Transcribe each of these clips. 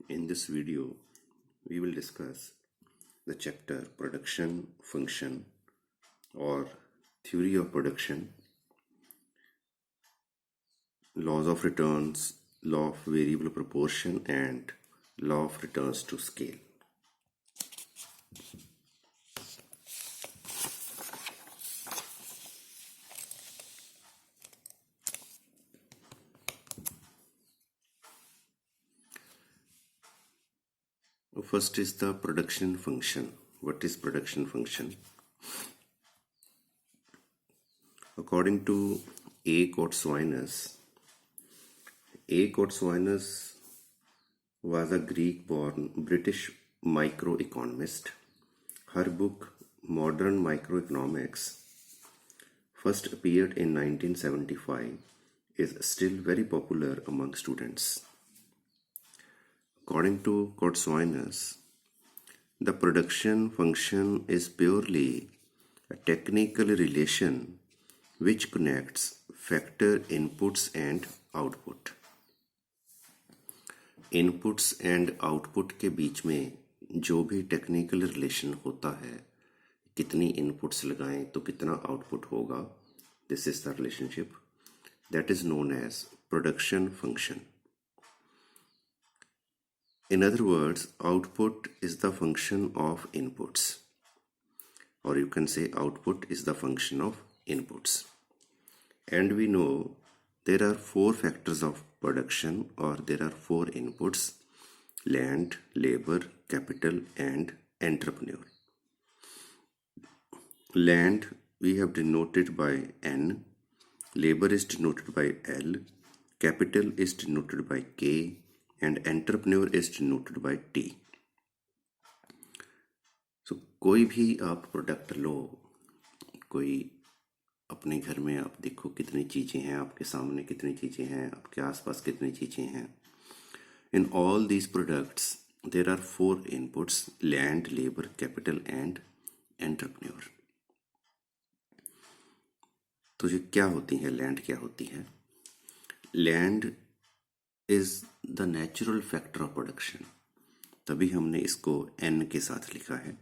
In this video, we will discuss the chapter Production Function or Theory of Production, Laws of Returns, Law of Variable Proportion, and Law of Returns to Scale. First is the production function. What is production function? According to A. Kotsouinos, was a Greek-born British microeconomist. Her book, Modern Microeconomics, first appeared in 1975, is still very popular among students. According to Kotsouinos, the production function is purely a technical relation which connects factor inputs and output. Inputs and output के बीच में जो भी technical relation होता है, कितनी inputs लगाएं तो कितना आउटपुट होगा, this is the relationship that is known as production function. In other words, output is the function of inputs, or you can say output is the function of inputs. And we know there are four factors of production, or there are four inputs: land, labor, capital, and entrepreneur. Land we have denoted by N, labor is denoted by L, capital is denoted by K, and entrepreneur is denoted by T. So कोई भी आप product लो, कोई अपने घर में आप देखो कितनी चीज़ें हैं, आपके सामने कितनी चीज़ें हैं, आपके आसपास कितनी चीज़ें हैं. In all these products there are four inputs: land, labor, capital, and entrepreneur. तो ये क्या होती है, लैंड क्या होती है? Land is the natural factor of production, तभी हमने इसको एन के साथ लिखा है,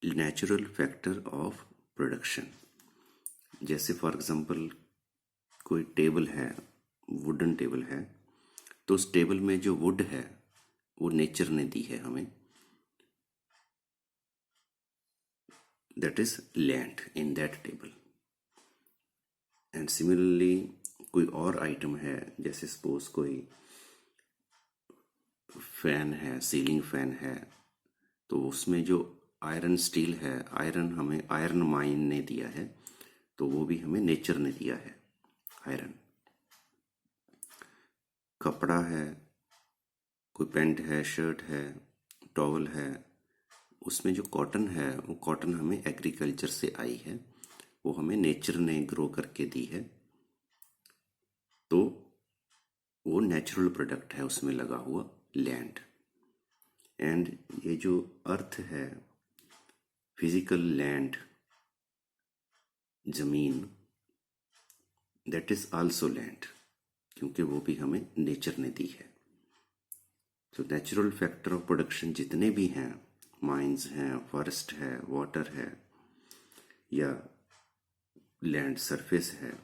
नेचुरल फैक्टर ऑफ प्रोडक्शन. जैसे फॉर एग्जांपल कोई टेबल है, वुडन टेबल है, तो उस टेबल में जो वुड है वो नेचर ने दी है हमें, that is land in that table. And similarly कोई और आइटम है, जैसे सपोज कोई फैन है, सीलिंग फैन है, तो उसमें जो आयरन स्टील है, आयरन हमें आयरन माइन ने दिया है, तो वो भी हमें नेचर ने दिया है, आयरन. कपड़ा है, कोई पैंट है, शर्ट है, टॉवल है, उसमें जो कॉटन है वो कॉटन हमें एग्रीकल्चर से आई है, वो हमें नेचर ने ग्रो करके दी है, तो वो नेचुरल प्रोडक्ट है, उसमें लगा हुआ लैंड. एंड ये जो अर्थ है, फिजिकल लैंड, जमीन, दैट इज आल्सो लैंड, क्योंकि वो भी हमें नेचर ने दी है. तो नेचुरल फैक्टर ऑफ प्रोडक्शन जितने भी हैं, माइंस हैं, फॉरेस्ट है, वाटर है, या लैंड सरफेस है,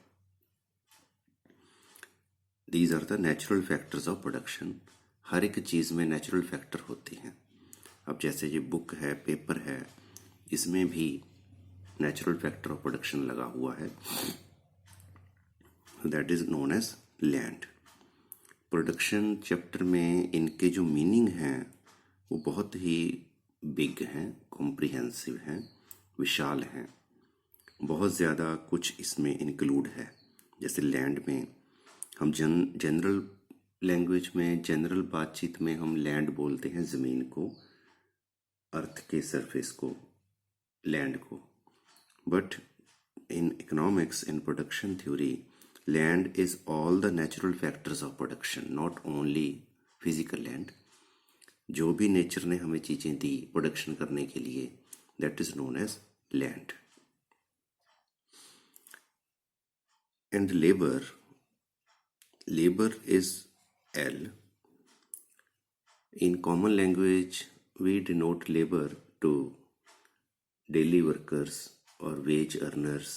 these are the natural factors of production. हर एक चीज़ में नेचुरल फैक्टर होते हैं. अब जैसे ये बुक है, पेपर है, इसमें भी नेचुरल फैक्टर ऑफ प्रोडक्शन लगा हुआ है, that is known as land. Production chapter में इनके जो मीनिंग हैं वो बहुत ही बिग हैं, कॉम्प्रिहेंसिव हैं, विशाल हैं, बहुत ज़्यादा कुछ इसमें इंक्लूड है. जैसे लैंड में हम जनरल लैंग्वेज में, जनरल बातचीत में हम लैंड बोलते हैं ज़मीन को, अर्थ के सरफेस को, लैंड को. But in economics, in production theory, land is all the natural factors of production, not only physical land. जो भी नेचर ने हमें चीज़ें दी प्रोडक्शन करने के लिए, that is known as land. And labour is L, In common language, we denote labor to daily workers और wage earners,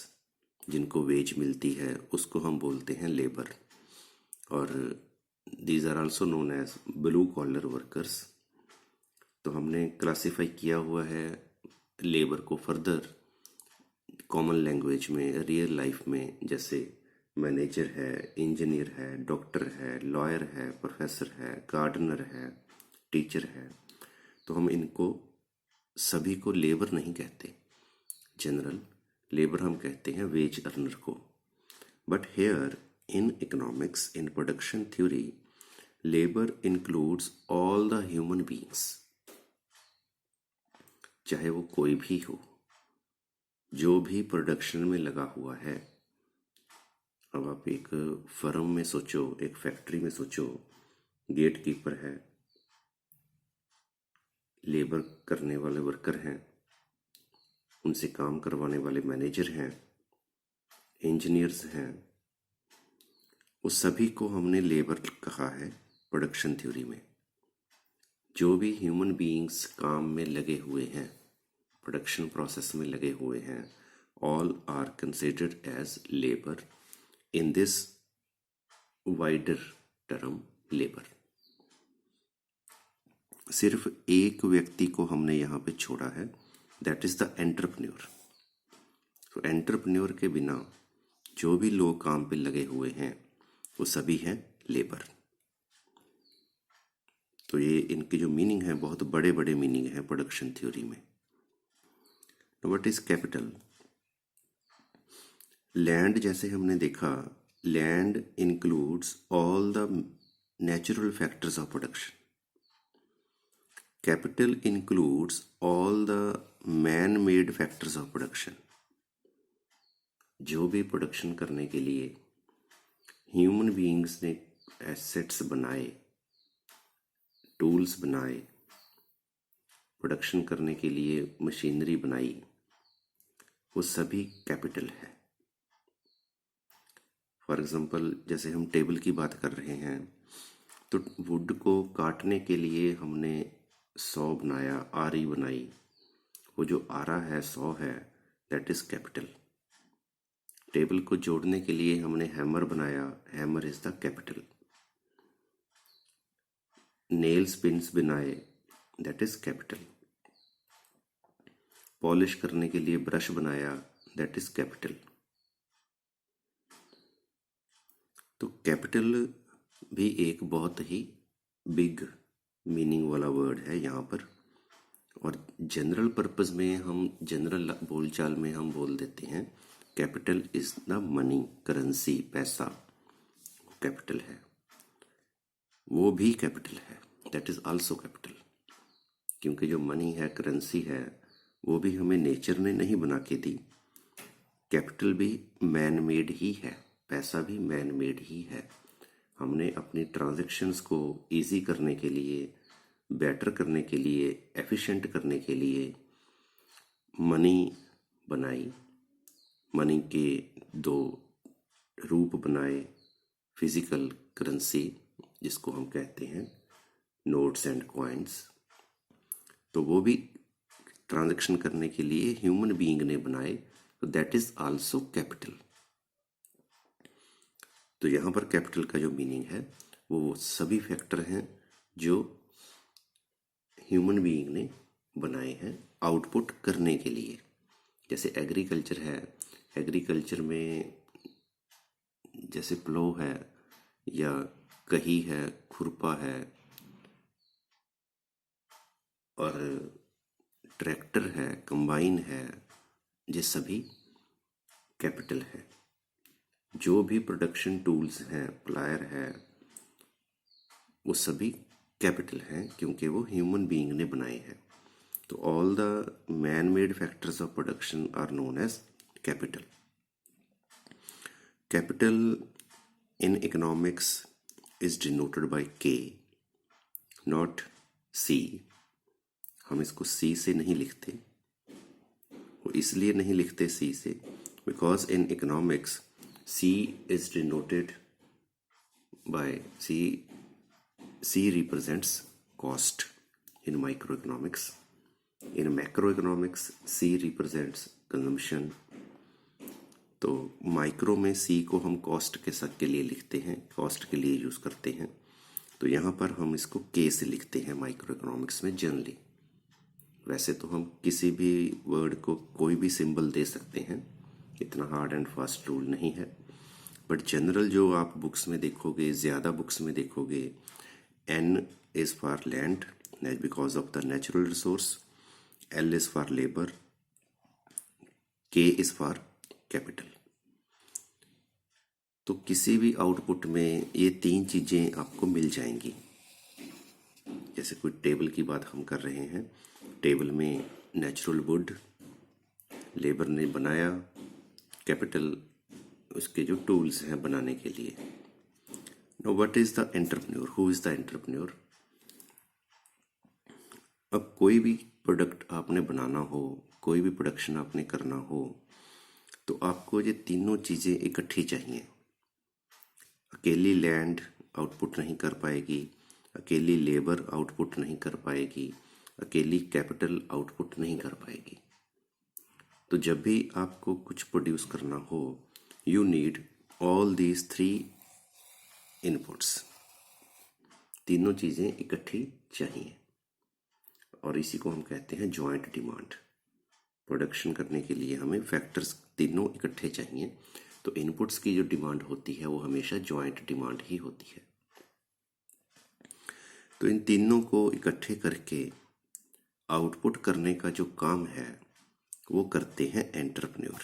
जिनको वेज मिलती है उसको हम बोलते हैं लेबर, और these are also known as blue collar workers. तो हमने क्लासिफाई किया हुआ है लेबर को फर्दर कॉमन लैंग्वेज में, रियल लाइफ में, जैसे मैनेजर है, इंजीनियर है, डॉक्टर है, लॉयर है, प्रोफेसर है, गार्डनर है, टीचर है। तो हम इनको सभी को लेबर नहीं कहते, जनरल लेबर हम कहते हैं वेज अर्नर को। But here in economics, in production theory, labour includes all the human beings, चाहे वो कोई भी हो, जो भी प्रोडक्शन में लगा हुआ है। अब आप एक फर्म में सोचो, एक फैक्ट्री में सोचो, गेट कीपर है, लेबर करने वाले वर्कर हैं, उनसे काम करवाने वाले मैनेजर हैं, इंजीनियर्स हैं, उस सभी को हमने लेबर कहा है प्रोडक्शन थ्योरी में। जो भी ह्यूमन बीइंग्स काम में लगे हुए हैं, प्रोडक्शन प्रोसेस में लगे हुए हैं, all are considered as labour in this wider term labour. सिर्फ एक व्यक्ति को हमने यहाँ पे छोड़ा है, दैट इज द एंटरप्रेन्योर। तो एंटरप्रेन्योर के बिना जो भी लोग काम पे लगे हुए हैं वो सभी हैं लेबर। तो ये इनके जो मीनिंग है, बहुत बड़े बड़े मीनिंग है प्रोडक्शन थ्योरी में। What is capital? लैंड, जैसे हमने देखा, land includes all the natural factors of production. Capital includes all the man made factors of production. जो भी प्रोडक्शन करने के लिए ह्यूमन बीइंग्स ने एसेट्स बनाए, टूल्स बनाए, प्रोडक्शन करने के लिए मशीनरी बनाई, वो सभी कैपिटल है। फॉर एग्जांपल, जैसे हम टेबल की बात कर रहे हैं, तो वुड को काटने के लिए हमने सॉ बनाया, आरी बनाई, वो जो आरा है, सॉ है, दैट इज कैपिटल। टेबल को जोड़ने के लिए हमने हैमर बनाया, hammer is the capital. Nails pins बनाए, दैट इज कैपिटल। पॉलिश करने के लिए ब्रश बनाया, दैट इज कैपिटल। तो कैपिटल भी एक बहुत ही बिग मीनिंग वाला वर्ड है यहाँ पर, और जनरल पर्पस में हम, जनरल बोलचाल में हम बोल देते हैं capital is the money, currency, पैसा, कैपिटल है। वो भी कैपिटल है, दैट इज आल्सो कैपिटल। क्योंकि जो मनी है, करेंसी है, वो भी हमें नेचर ने नहीं बना के दी। कैपिटल भी मैन मेड ही है, पैसा भी मैन मेड ही है। हमने अपनी ट्रांजैक्शंस को इजी करने के लिए, बेटर करने के लिए, एफिशिएंट करने के लिए मनी बनाई। मनी के दो रूप बनाए, फिजिकल करेंसी जिसको हम कहते हैं नोट्स एंड कॉइन्स, तो वो भी ट्रांजैक्शन करने के लिए ह्यूमन बीइंग ने बनाए, तो दैट इज आल्सो कैपिटल। तो यहाँ पर कैपिटल का जो मीनिंग है वो सभी फैक्टर हैं जो ह्यूमन बीइंग ने बनाए हैं आउटपुट करने के लिए। जैसे एग्रीकल्चर है, एग्रीकल्चर में जैसे प्लो है, या कही है, खुरपा है, और ट्रैक्टर है, कंबाइन है, ये सभी कैपिटल है। जो भी प्रोडक्शन टूल्स हैं, प्लायर है, वो सभी कैपिटल हैं क्योंकि वो ह्यूमन बीइंग ने बनाए हैं। तो all the man made factors of production are known as capital. Capital in economics is denoted by K, not C. हम इसको सी से नहीं लिखते, वो इसलिए नहीं लिखते सी से, because in economics C is denoted by C represents cost in microeconomics. In macroeconomics, C represents consumption. तो माइक्रो में सी को हम कॉस्ट के लिए लिखते हैं, कॉस्ट के लिए यूज़ करते हैं। तो यहाँ पर हम इसको के से लिखते हैं माइक्रो इकोनॉमिक्स में जनरली। वैसे तो हम किसी भी वर्ड को कोई भी सिंबल दे सकते हैं, इतना हार्ड एंड फास्ट रूल नहीं है। बट जनरल जो आप बुक्स में देखोगे, ज़्यादा बुक्स में देखोगे, N is for land because of the natural resource, L is for labour, K is for capital. तो किसी भी आउटपुट में ये तीन चीज़ें आपको मिल जाएंगी। जैसे कोई टेबल की बात हम कर रहे हैं, टेबल में नेचुरल वुड लेबर ने बनाया, कैपिटल उसके जो टूल्स हैं बनाने के लिए। Know what is the entrepreneur, who is the entrepreneur. अब कोई भी प्रोडक्ट आपने बनाना हो, कोई भी प्रोडक्शन आपने करना हो, तो आपको ये तीनों चीज़ें इकट्ठी चाहिए। अकेली लैंड आउटपुट नहीं कर पाएगी, अकेली लेबर आउटपुट नहीं कर पाएगी, अकेली कैपिटल आउटपुट नहीं कर पाएगी। तो जब भी आपको कुछ प्रोड्यूस करना हो, you need all these three inputs. तीनों चीज़ें इकट्ठी चाहिए और इसी को हम कहते हैं जॉइंट डिमांड। प्रोडक्शन करने के लिए हमें फैक्टर्स तीनों इकट्ठे चाहिए, तो इनपुट्स की जो डिमांड होती है वो हमेशा जॉइंट डिमांड ही होती है। तो इन तीनों को इकट्ठे करके आउटपुट करने का जो काम है वो करते हैं एंटरप्रेन्योर।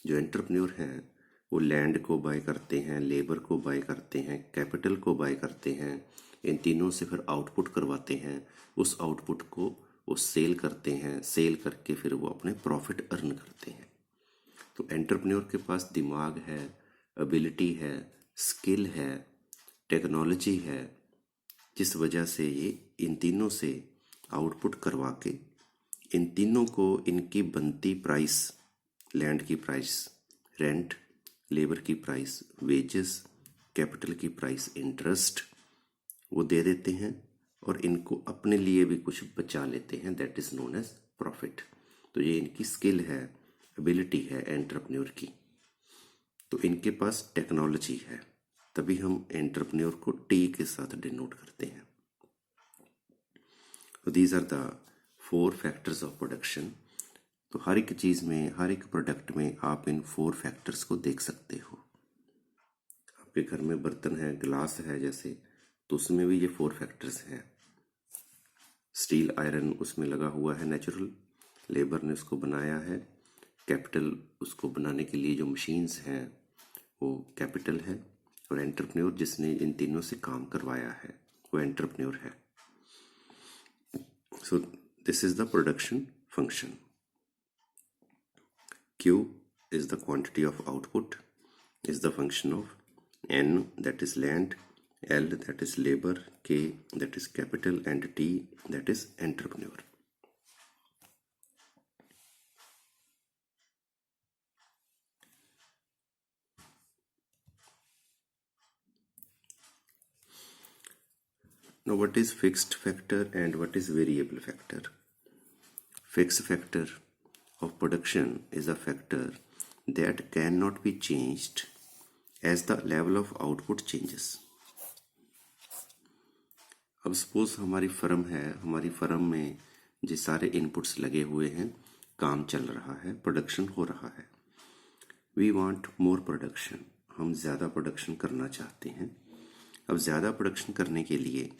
जो एंटरप्रेन्योर हैं वो लैंड को बाय करते हैं, लेबर को बाय करते हैं, कैपिटल को बाय करते हैं, इन तीनों से फिर आउटपुट करवाते हैं। उस आउटपुट को वो सेल करते हैं, सेल करके फिर वो अपने प्रॉफिट अर्न करते हैं। तो एंटरप्रेन्योर के पास दिमाग है, एबिलिटी है, स्किल है, टेक्नोलॉजी है, जिस वजह से ये इन तीनों से आउटपुट करवा के इन तीनों को इनकी बनती प्राइस, लैंड की प्राइस रेंट, लेबर की प्राइस वेजेस, कैपिटल की प्राइस इंटरेस्ट, वो दे देते हैं और इनको अपने लिए भी कुछ बचा लेते हैं, that is known as profit. तो ये इनकी स्किल है, एबिलिटी है एंटरप्रेन्योर की। तो इनके पास टेक्नोलॉजी है, तभी हम एंटरप्रेन्योर को टी के साथ डिनोट करते हैं। These are the 4 factors of production. तो हर एक चीज़ में, हर एक प्रोडक्ट में आप इन 4 फैक्टर्स को देख सकते हो। आपके घर में बर्तन है, ग्लास है जैसे, तो उसमें भी ये 4 फैक्टर्स हैं। स्टील आयरन उसमें लगा हुआ है नेचुरल, लेबर ने उसको बनाया है, कैपिटल उसको बनाने के लिए जो मशीन्स हैं वो कैपिटल है, और एंटरप्रेन्योर जिसने इन तीनों से काम करवाया है वो एंटरप्रेन्योर है। So this is the production function. Q is the quantity of output, is the function of N, that is land, L, that is labor, K, that is capital, and T, that is entrepreneur. Now what is fixed factor and what is variable factor? Fixed factor of production is a factor that cannot be changed as the level of output changes. अब suppose हमारी firm है, हमारी firm में जो सारे inputs लगे हुए हैं, काम चल रहा है, प्रोडक्शन हो रहा है। वी वांट मोर प्रोडक्शन, हम ज़्यादा प्रोडक्शन करना चाहते हैं। अब ज़्यादा प्रोडक्शन करने के लिए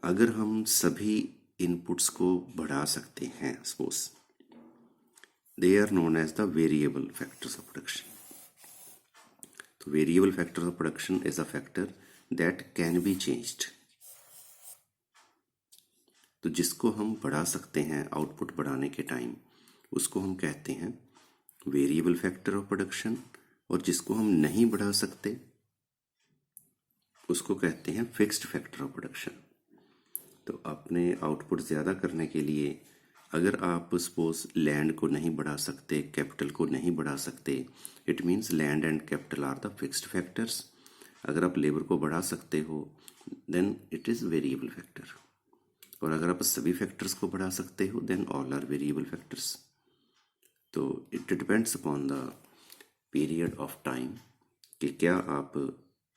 अगर हम सभी इनपुट्स को बढ़ा सकते हैं, suppose they are known as the variable factors of production. तो variable factors of production is a factor that can be changed. तो जिसको हम बढ़ा सकते हैं आउटपुट बढ़ाने के टाइम, उसको हम कहते हैं वेरिएबल फैक्टर ऑफ प्रोडक्शन, और जिसको हम नहीं बढ़ा सकते उसको कहते हैं फिक्स्ड फैक्टर ऑफ प्रोडक्शन। तो अपने आउटपुट ज़्यादा करने के लिए अगर आप सपोज लैंड को नहीं बढ़ा सकते, कैपिटल को नहीं बढ़ा सकते, it means land and capital are the fixed factors, अगर आप लेबर को बढ़ा सकते हो then it is variable factor, और अगर आप सभी फैक्टर्स को बढ़ा सकते हो then all are variable factors. तो it depends upon the period of time कि क्या आप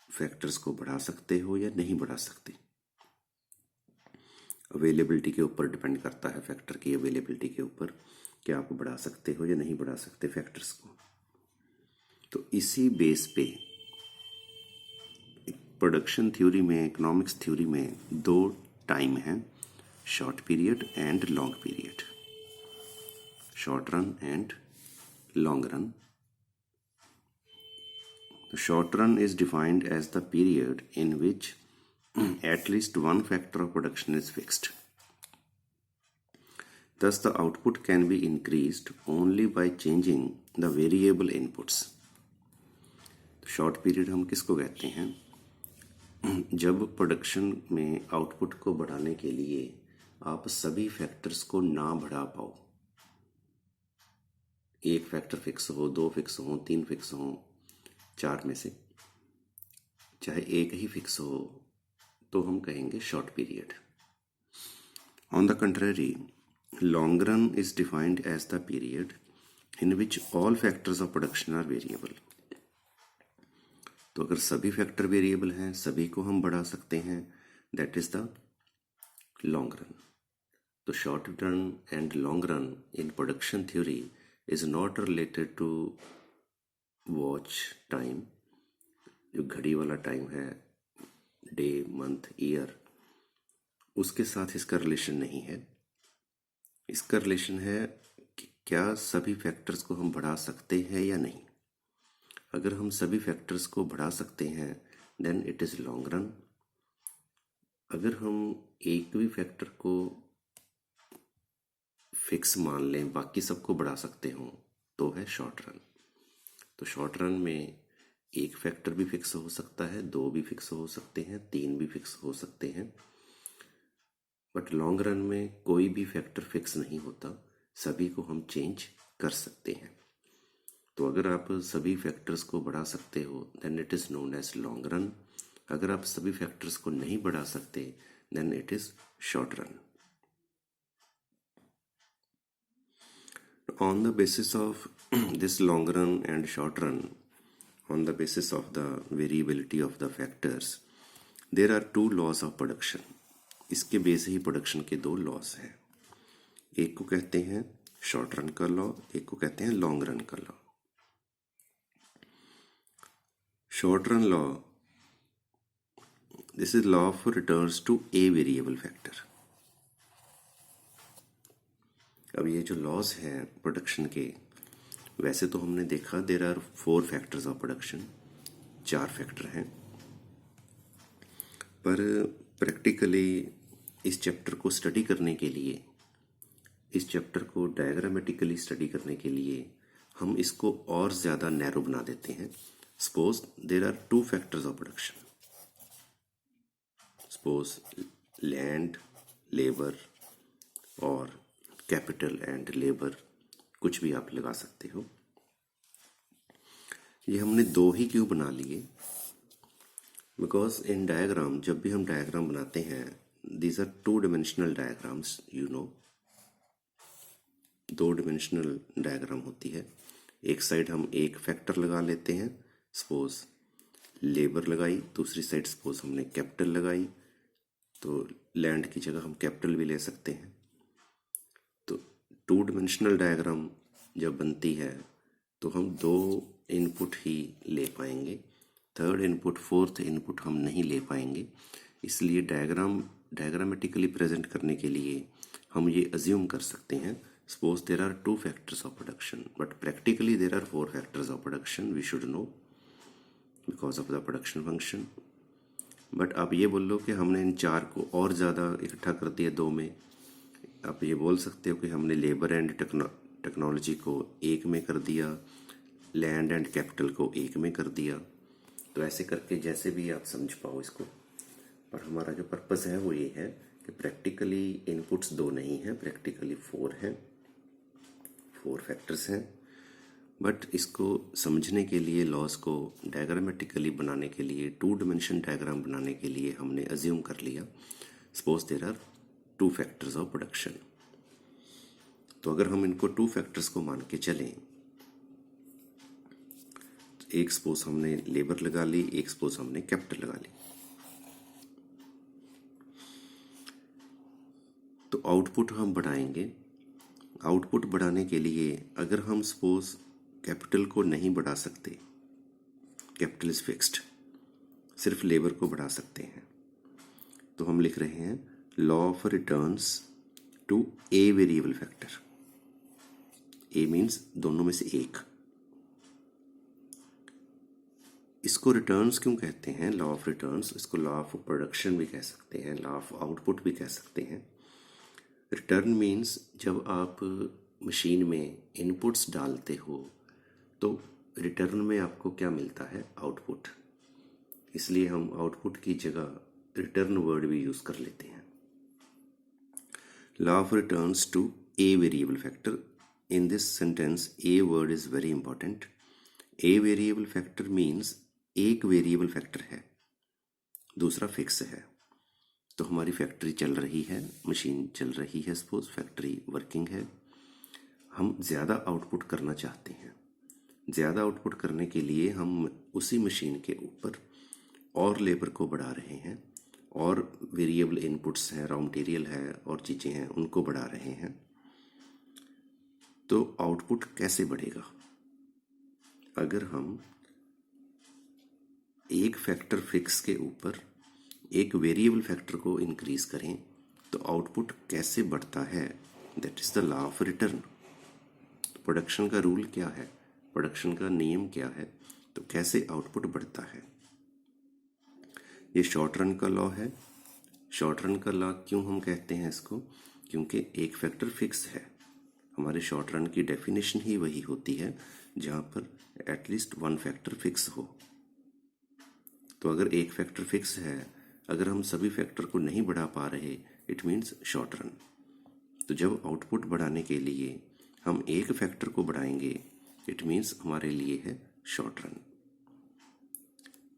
फैक्टर्स को बढ़ा सकते हो या नहीं बढ़ा सकते। अवेलेबिलिटी के ऊपर डिपेंड करता है, फैक्टर की अवेलेबिलिटी के ऊपर, क्या आप बढ़ा सकते हो या नहीं बढ़ा सकते फैक्टर्स को। तो इसी बेस पे प्रोडक्शन थ्योरी में, इकोनॉमिक्स थ्योरी में दो टाइम हैं, short period and long period, short run and long run. The short run is defined as the period in which at least one factor of production is fixed. Thus, the output can be increased only by changing the variable inputs. Short period हम किसको कहते हैं? जब production में output को बढ़ाने के लिए आप सभी फैक्टर्स को ना बढ़ा पाओ, एक फैक्टर फिक्स हो, दो फिक्स हो, तीन फिक्स हो, चार में से चाहे एक ही फिक्स हो, तो हम कहेंगे short period. On the contrary, long run is defined as the period in which all factors of production are variable. तो अगर सभी फैक्टर वेरिएबल हैं, सभी को हम बढ़ा सकते हैं, that is the long run. तो short run and long run in production theory is not related to watch time, जो घड़ी वाला टाइम है, डे, मंथ, ईयर, उसके साथ इसका रिलेशन नहीं है। इसका रिलेशन है कि क्या सभी फैक्टर्स को हम बढ़ा सकते हैं या नहीं। अगर हम सभी फैक्टर्स को बढ़ा सकते हैं then it is long run. अगर हम एक भी फैक्टर को फिक्स मान लें, बाकी सबको बढ़ा सकते हों, तो है शॉर्ट रन। तो शॉर्ट रन में एक फैक्टर भी फिक्स हो सकता है, दो भी फिक्स हो सकते हैं, तीन भी फिक्स हो सकते हैं, बट लॉन्ग रन में कोई भी फैक्टर फिक्स नहीं होता, सभी को हम चेंज कर सकते हैं। तो अगर आप सभी फैक्टर्स को बढ़ा सकते हो then it is known as long run. अगर आप सभी फैक्टर्स को नहीं बढ़ा सकते then it is short run. On the basis of this long run and short run, on the basis of the variability of the factors, there are two laws of production. इसके base ही production के दो loss हैं। एक को कहते हैं short run का law, एक को कहते हैं लॉन्ग रन का law. Short run law, this is law of returns to a variable factor. अब ये जो लॉज हैं प्रोडक्शन के, वैसे तो हमने देखा there are 4 factors of production, 4 factor हैं, पर प्रैक्टिकली इस चैप्टर को स्टडी करने के लिए, इस चैप्टर को डायग्रामेटिकली स्टडी करने के लिए हम इसको और ज़्यादा नैरो बना देते हैं। Suppose there are 2 factors of production, suppose land, labour और कैपिटल एंड लेबर, कुछ भी आप लगा सकते हो। ये हमने 2 ही क्यों बना लिए? बिकॉज इन डायग्राम, जब भी हम डायग्राम बनाते हैं, these are 2 dimensional diagrams, you know, 2 dimensional diagram होती है। एक साइड हम एक फैक्टर लगा लेते हैं, सपोज लेबर लगाई, दूसरी साइड सपोज हमने कैपिटल लगाई, तो लैंड की जगह हम कैपिटल भी ले सकते हैं। तो 2 डिमेंशनल डायग्राम जब बनती है तो हम 2 इनपुट ही ले पाएंगे, थर्ड इनपुट, फोर्थ इनपुट हम नहीं ले पाएंगे। इसलिए डायग्रामेटिकली प्रेजेंट करने के लिए हम ये अज्यूम कर सकते हैं, suppose there are 2 factors of production, but practically there are 4 factors of production, we should know because of the production function. But आप ये बोल लो कि हमने इन 4 को और ज़्यादा इकट्ठा कर दिया 2 में। आप ये बोल सकते हो कि हमने लेबर एंड टेक्नोलॉजी को एक में कर दिया, लैंड एंड कैपिटल को एक में कर दिया। तो ऐसे करके जैसे भी आप समझ पाओ इसको, पर हमारा जो पर्पस है वो ये है कि प्रैक्टिकली इनपुट्स 2 नहीं हैं, प्रैक्टिकली 4 हैं, 4 फैक्टर्स हैं। बट इसको समझने के लिए, लॉस को डायग्रामेटिकली बनाने के लिए, 2 डायमेंशन डायग्राम बनाने के लिए हमने अज्यूम कर लिया suppose there are 2 factors of production. तो अगर हम इनको 2 फैक्टर्स को मान के चलें, एक सपोज हमने लेबर लगा ली, एक सपोज हमने कैपिटल लगा ली, तो आउटपुट हम बढ़ाएंगे। आउटपुट बढ़ाने के लिए अगर हम सपोज कैपिटल को नहीं बढ़ा सकते, कैपिटल इज फिक्स्ड, सिर्फ लेबर को बढ़ा सकते हैं, तो हम लिख रहे हैं law of returns to a variable factor. A means दोनों में से एक। इसको रिटर्न्स क्यों कहते हैं, लॉ ऑफ रिटर्न्स? इसको लॉ ऑफ प्रोडक्शन भी कह सकते हैं, लॉ ऑफ आउटपुट भी कह सकते हैं। रिटर्न मीन्स जब आप मशीन में इनपुट्स डालते हो तो रिटर्न में आपको क्या मिलता है, आउटपुट। इसलिए हम आउटपुट की जगह रिटर्न वर्ड भी यूज कर लेते हैं। Law of returns to a variable factor, in this sentence a word is very important. A variable factor means एक वेरिएबल फैक्टर है, दूसरा फिक्स है। तो हमारी फैक्ट्री चल रही है, मशीन चल रही है, सपोज फैक्ट्री वर्किंग है, हम ज़्यादा आउटपुट करना चाहते हैं। ज़्यादा आउटपुट करने के लिए हम उसी मशीन के ऊपर और लेबर को बढ़ा रहे हैं, और वेरिएबल इनपुट्स हैं, रॉ मटेरियल है और चीज़ें हैं, उनको बढ़ा रहे हैं। तो आउटपुट कैसे बढ़ेगा? अगर हम एक फैक्टर फिक्स के ऊपर एक वेरिएबल फैक्टर को इंक्रीज करें तो आउटपुट कैसे बढ़ता है, that is the law of return. Production का रूल क्या है, प्रोडक्शन का नियम क्या है, तो कैसे आउटपुट बढ़ता है। ये शॉर्ट रन का लॉ है। शॉर्ट रन का लॉ क्यों हम कहते हैं इसको, क्योंकि एक फैक्टर फिक्स है। हमारे शॉर्ट रन की डेफिनेशन ही वही होती है जहाँ पर एटलीस्ट 1 फैक्टर फिक्स हो। तो अगर एक फैक्टर फिक्स है, अगर हम सभी फैक्टर को नहीं बढ़ा पा रहे, इट मीन्स शॉर्ट रन। तो जब आउटपुट बढ़ाने के लिए हम एक फैक्टर को बढ़ाएंगे, इट मीन्स हमारे लिए है short run.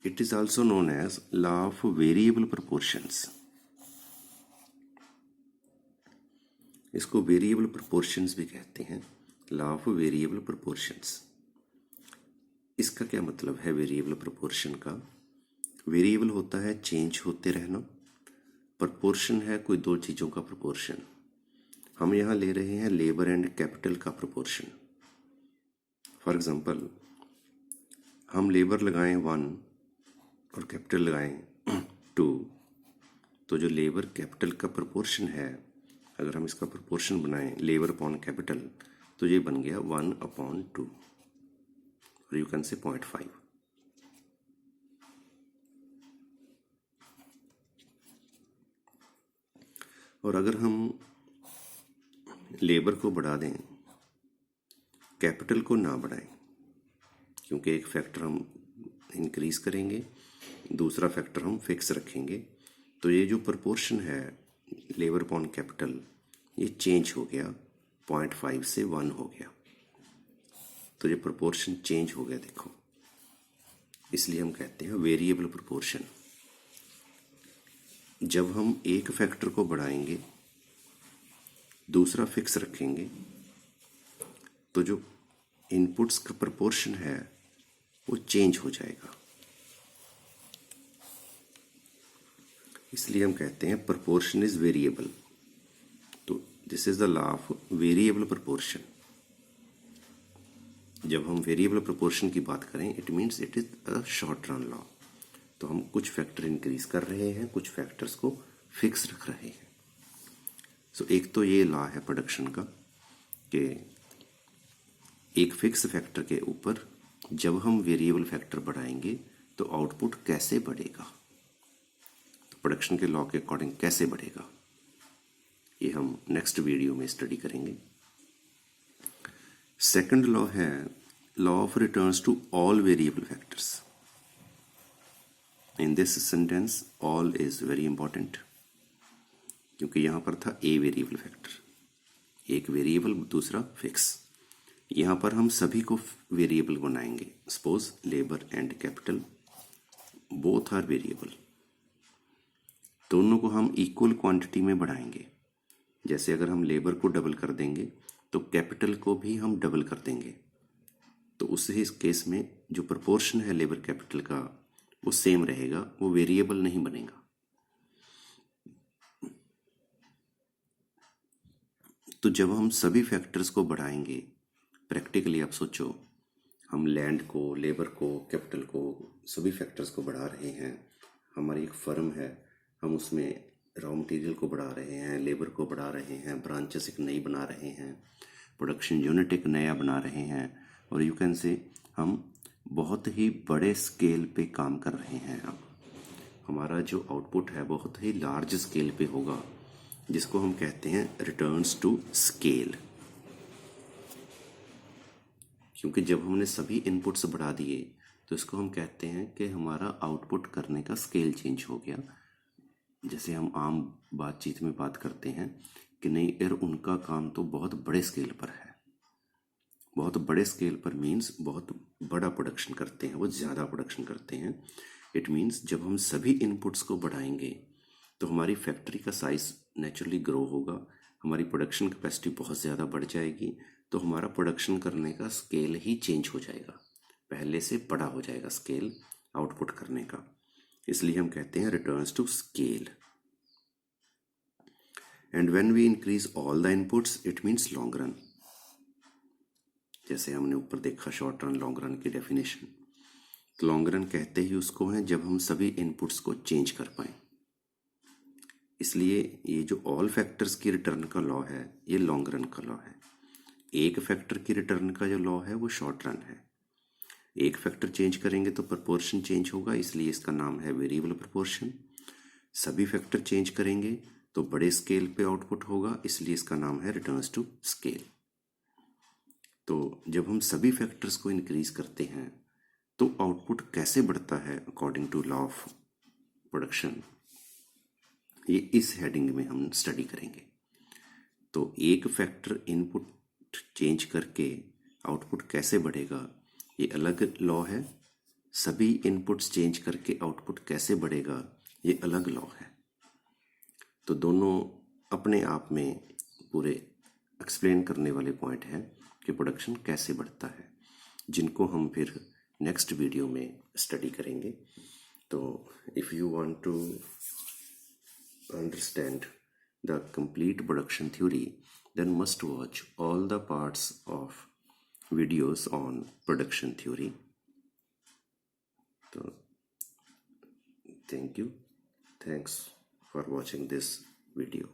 It is also known as law of variable proportions. इसको वेरिएबल प्रोपोर्शंस भी कहते हैं, लॉ ऑफ वेरिएबल प्रोपोर्शंस। इसका क्या मतलब है वेरिएबल प्रोपोर्शन का? वेरिएबल होता है चेंज होते रहना, प्रोपोर्शन है कोई 2 चीज़ों का प्रोपोर्शन। हम यहाँ ले रहे हैं लेबर एंड कैपिटल का प्रोपोर्शन। फॉर एग्जांपल, हम लेबर लगाएं 1 और कैपिटल लगाएं 2, तो जो लेबर कैपिटल का प्रोपोर्शन है, अगर हम इसका प्रोपोर्शन बनाएं लेबर अपॉन कैपिटल, तो ये बन गया 1/2, और यू कैन से 0.5। और अगर हम लेबर को बढ़ा दें, कैपिटल को ना बढ़ाएं, क्योंकि एक फैक्टर हम इंक्रीज करेंगे, दूसरा फैक्टर हम फिक्स रखेंगे, तो ये जो प्रोपोर्शन है लेबर अपॉन कैपिटल, ये चेंज हो गया, 0.5 से 1 हो गया। तो ये प्रोपोर्शन चेंज हो गया, देखो, इसलिए हम कहते हैं वेरिएबल प्रोपोर्शन। जब हम एक फैक्टर को बढ़ाएंगे, दूसरा फिक्स रखेंगे, तो जो इनपुट्स का प्रोपोर्शन है वो चेंज हो जाएगा। इसलिए हम कहते हैं प्रोपोर्शन इज वेरिएबल। तो this is the law of variable proportion. जब हम वेरिएबल प्रोपोर्शन की बात करें, it means it is a short run law. तो हम कुछ फैक्टर इंक्रीज कर रहे हैं, कुछ फैक्टर्स को फिक्स रख रहे हैं। सो एक तो ये लॉ है प्रोडक्शन का कि एक फिक्स फैक्टर के ऊपर जब हम वेरिएबल फैक्टर बढ़ाएंगे तो आउटपुट कैसे बढ़ेगा, तो प्रोडक्शन के लॉ के अकॉर्डिंग कैसे बढ़ेगा, ये हम नेक्स्ट वीडियो में स्टडी करेंगे। सेकंड लॉ है law of returns to all variable factors. In this sentence all is very important, क्योंकि यहां पर था ए वेरिएबल फैक्टर, एक वेरिएबल दूसरा फिक्स। यहाँ पर हम सभी को वेरिएबल बनाएंगे। Suppose labour and capital both are variable, दोनों को हम इक्वल क्वांटिटी में बढ़ाएंगे। जैसे अगर हम लेबर को डबल कर देंगे तो कैपिटल को भी हम डबल कर देंगे, तो उससे इस केस में जो प्रोपोर्शन है लेबर कैपिटल का वो सेम रहेगा, वो वेरिएबल नहीं बनेगा। तो जब हम सभी फैक्टर्स को बढ़ाएंगे, प्रैक्टिकली आप सोचो, हम लैंड को, लेबर को, कैपिटल को, सभी फैक्टर्स को बढ़ा रहे हैं। हमारी एक फर्म है, हम उसमें रॉ मटेरियल को बढ़ा रहे हैं, लेबर को बढ़ा रहे हैं, ब्रांचेस एक नई बना रहे हैं, प्रोडक्शन यूनिट एक नया बना रहे हैं, और यू कैन से हम बहुत ही बड़े स्केल पे काम कर रहे हैं। अब हमारा जो आउटपुट है बहुत ही लार्ज स्केल पे होगा, जिसको हम कहते हैं रिटर्न्स टू स्केल। क्योंकि जब हमने सभी इनपुट्स बढ़ा दिए तो इसको हम कहते हैं कि हमारा आउटपुट करने का स्केल चेंज हो गया। जैसे हम आम बातचीत में बात करते हैं कि नहीं यार, उनका काम तो बहुत बड़े स्केल पर है। बहुत बड़े स्केल पर मीन्स बहुत बड़ा प्रोडक्शन करते हैं, वो ज़्यादा प्रोडक्शन करते हैं। इट मीन्स जब हम सभी इनपुट्स को बढ़ाएंगे तो हमारी फैक्ट्री का साइज नेचुरली ग्रो होगा, हमारी प्रोडक्शन कैपेसिटी बहुत ज़्यादा बढ़ जाएगी, तो हमारा प्रोडक्शन करने का स्केल ही चेंज हो जाएगा, पहले से बड़ा हो जाएगा स्केल आउटपुट करने का। इसलिए हम कहते हैं returns to scale. And when we increase all the inputs it means long run. जैसे हमने ऊपर देखा शॉर्ट रन, लॉन्ग रन की डेफिनेशन। तो लॉन्ग रन कहते ही उसको हैं जब हम सभी इनपुट्स को चेंज कर पाएं। इसलिए ये जो ऑल फैक्टर्स की रिटर्न का लॉ है ये लॉन्ग रन का लॉ है। एक फैक्टर की रिटर्न का जो लॉ है वो शॉर्ट रन है। एक फैक्टर चेंज करेंगे तो प्रोपोर्शन चेंज होगा, इसलिए इसका नाम है वेरिएबल प्रोपोर्शन। सभी फैक्टर चेंज करेंगे तो बड़े स्केल पे आउटपुट होगा, इसलिए इसका नाम है रिटर्न्स टू स्केल। तो जब हम सभी फैक्टर्स को इंक्रीज करते हैं तो आउटपुट कैसे बढ़ता है according to law of production, ये इस हेडिंग में हम स्टडी करेंगे। तो एक फैक्टर इनपुट चेंज करके आउटपुट कैसे बढ़ेगा ये अलग लॉ है, सभी इनपुट्स चेंज करके आउटपुट कैसे बढ़ेगा ये अलग लॉ है। तो दोनों अपने आप में पूरे एक्सप्लेन करने वाले पॉइंट हैं कि प्रोडक्शन कैसे बढ़ता है, जिनको हम फिर नेक्स्ट वीडियो में स्टडी करेंगे। तो if you want to understand the complete production theory, then must watch all the parts of videos on production theory. So thank you, thanks for watching this video.